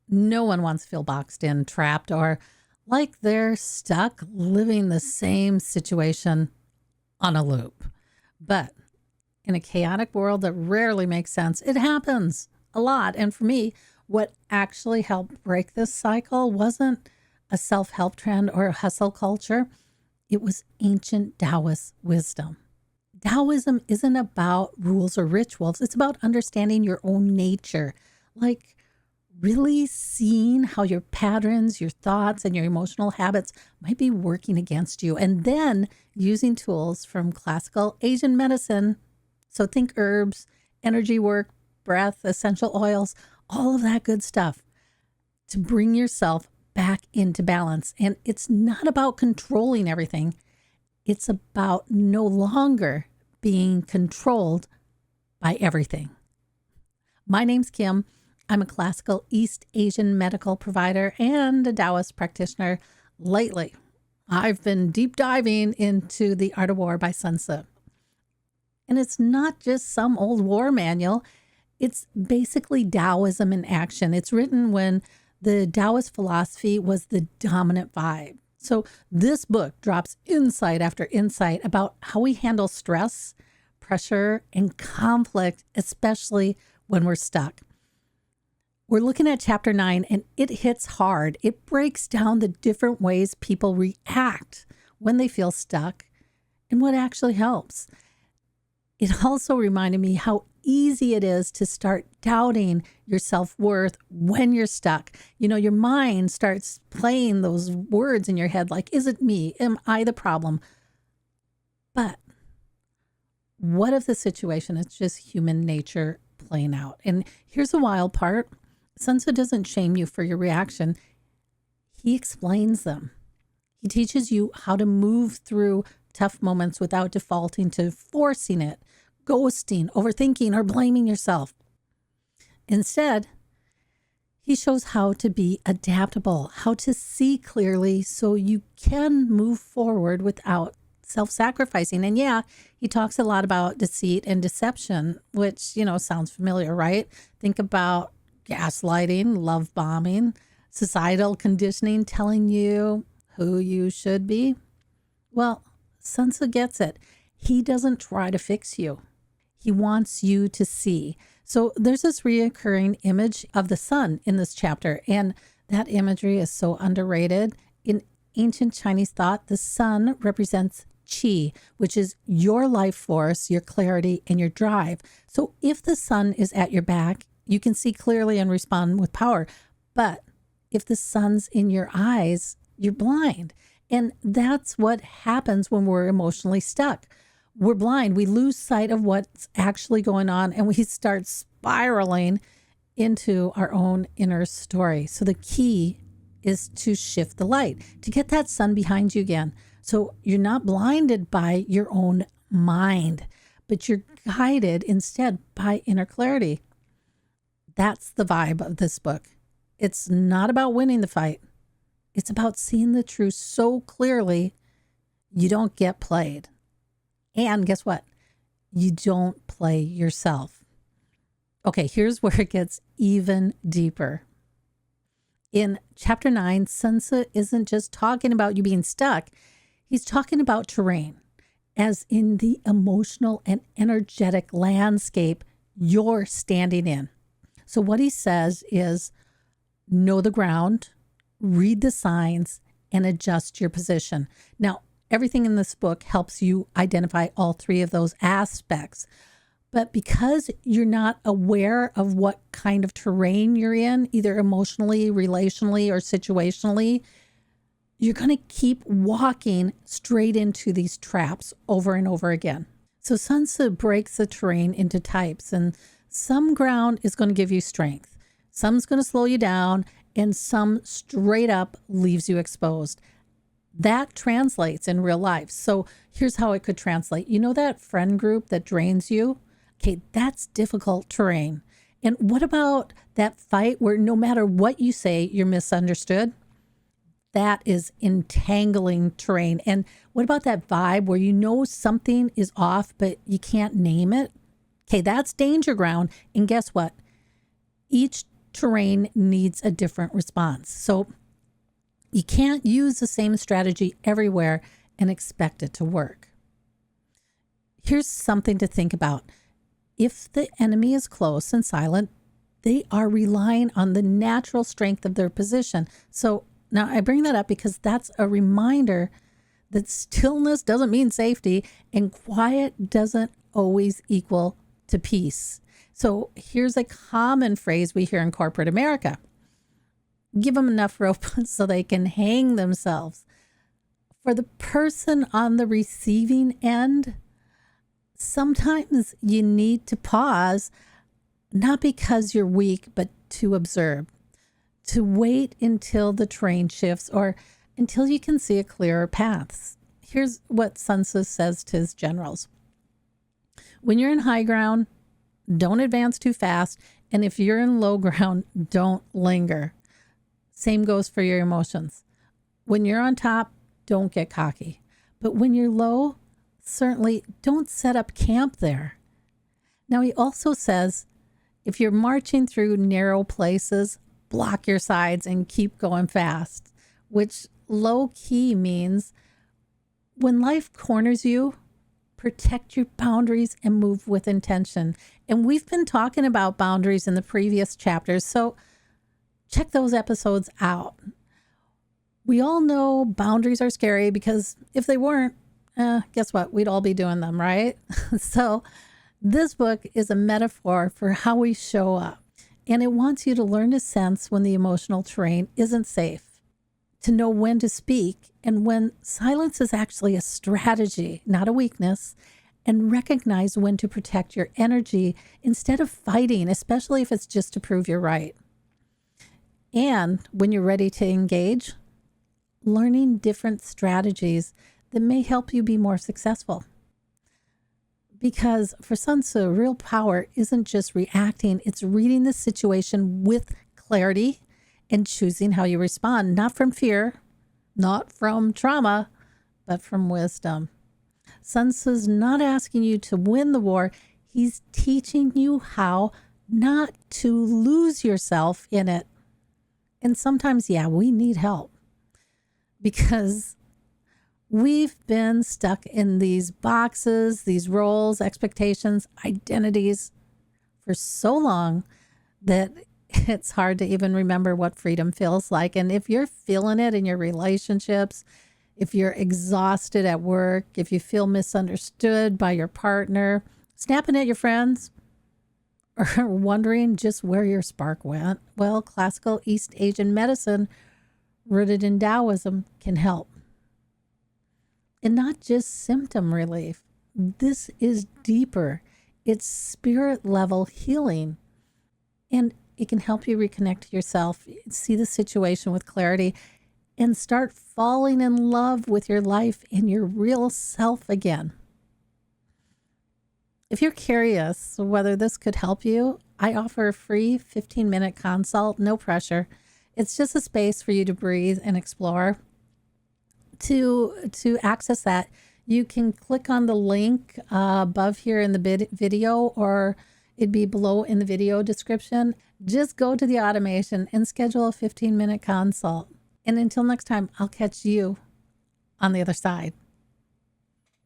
No one wants to feel boxed in, trapped, or like they're stuck living the same situation on a loop. But in a chaotic world that rarely makes sense, it happens a lot. And for me, what actually helped break this cycle wasn't a self-help trend or a hustle culture. It was ancient Taoist wisdom. Taoism isn't about rules or rituals. It's about understanding your own nature, like really seeing how your patterns, your thoughts, and your emotional habits might be working against you, and then using tools from classical Asian medicine. So think herbs, energy work, breath, essential oils, all of that good stuff to bring yourself back into balance. And it's not about controlling everything. It's about no longer being controlled by everything. My name's Kim. I'm a classical East Asian medical provider and a Taoist practitioner. Lately, I've been deep diving into The Art of War by Sun Tzu. And it's not just some old war manual. It's basically Taoism in action. It's written when the Taoist philosophy was the dominant vibe. So this book drops insight after insight about how we handle stress, pressure, and conflict, especially when we're stuck. We're looking at chapter 9, and it hits hard. It breaks down the different ways people react when they feel stuck and what actually helps. It also reminded me how easy it is to start doubting your self-worth when you're stuck. You know, your mind starts playing those words in your head like, is it me? Am I the problem? But what if the situation is just human nature playing out? And here's the wild part. Sun Tzu doesn't shame you for your reaction. He explains them. He teaches you how to move through tough moments without defaulting to forcing it, ghosting, overthinking, or blaming yourself. Instead, he shows how to be adaptable, how to see clearly so you can move forward without self-sacrificing. And yeah, he talks a lot about deceit and deception, which, sounds familiar, right? Think about gaslighting, love bombing, societal conditioning telling you who you should be. Well, Sun Tzu gets it. He doesn't try to fix you. He wants you to see. So there's this reoccurring image of the sun in this chapter, and that imagery is so underrated. In ancient Chinese thought, the sun represents qi, which is your life force, your clarity, and your drive. So if the sun is at your back, you can see clearly and respond with power. But if the sun's in your eyes, you're blind. And that's what happens when we're emotionally stuck. We're blind. We lose sight of what's actually going on, and we start spiraling into our own inner story. So the key is to shift the light, to get that sun behind you again. So you're not blinded by your own mind, but you're guided instead by inner clarity. That's the vibe of this book. It's not about winning the fight. It's about seeing the truth so clearly you don't get played. And guess what? You don't play yourself. Okay, here's where it gets even deeper. In chapter 9, Sun Tzu isn't just talking about you being stuck. He's talking about terrain, as in the emotional and energetic landscape you're standing in. So what he says is, know the ground, read the signs, and adjust your position. Now, everything in this book helps you identify all three of those aspects. But because you're not aware of what kind of terrain you're in, either emotionally, relationally, or situationally, you're going to keep walking straight into these traps over and over again. So Sun Tzu breaks the terrain into types, and some ground is going to give you strength. Some's going to slow you down, and some straight up leaves you exposed. That translates in real life. So here's how it could translate. You know that friend group that drains you? Okay, that's difficult terrain. And what about that fight where no matter what you say, you're misunderstood? That is entangling terrain. And what about that vibe where you know something is off, but you can't name it? Okay, that's danger ground. And guess what? Each terrain needs a different response. So you can't use the same strategy everywhere and expect it to work. Here's something to think about. If the enemy is close and silent, they are relying on the natural strength of their position. So now I bring that up because that's a reminder that stillness doesn't mean safety and quiet doesn't always equal to peace. So here's a common phrase we hear in corporate America. Give them enough rope so they can hang themselves. For the person on the receiving end, sometimes you need to pause, not because you're weak, but to observe, to wait until the train shifts or until you can see a clearer path. Here's what Sun Tzu says to his generals. When you're in high ground, don't advance too fast. And if you're in low ground, don't linger. Same goes for your emotions. When you're on top, don't get cocky. But when you're low, certainly don't set up camp there. Now, he also says, if you're marching through narrow places, block your sides and keep going fast, which low key means when life corners you, protect your boundaries and move with intention. And we've been talking about boundaries in the previous chapters, so check those episodes out. We all know boundaries are scary because if they weren't, guess what? We'd all be doing them, right? So this book is a metaphor for how we show up, and it wants you to learn to sense when the emotional terrain isn't safe, to know when to speak and when silence is actually a strategy, not a weakness, and recognize when to protect your energy instead of fighting, especially if it's just to prove you're right. And when you're ready to engage, learning different strategies that may help you be more successful. Because for Sun Tzu, real power isn't just reacting, it's reading the situation with clarity and choosing how you respond, not from fear, not from trauma, but from wisdom. Sun Tzu's not asking you to win the war. He's teaching you how not to lose yourself in it. And sometimes, yeah, we need help because we've been stuck in these boxes, these roles, expectations, identities for so long that it's hard to even remember what freedom feels like. And if you're feeling it in your relationships, if you're exhausted at work, if you feel misunderstood by your partner, snapping at your friends, or wondering just where your spark went, well, classical East Asian medicine rooted in Taoism can help. And not just symptom relief. This is deeper. It's spirit level healing. And it can help you reconnect to yourself, see the situation with clarity, and start falling in love with your life and your real self again. If you're curious whether this could help you, I offer a free 15-minute consult, no pressure. It's just a space for you to breathe and explore. To access that, you can click on the link above here in the video, or it'd be below in the video description. Just go to the automation and schedule a 15-minute consult. And until next time, I'll catch you on the other side.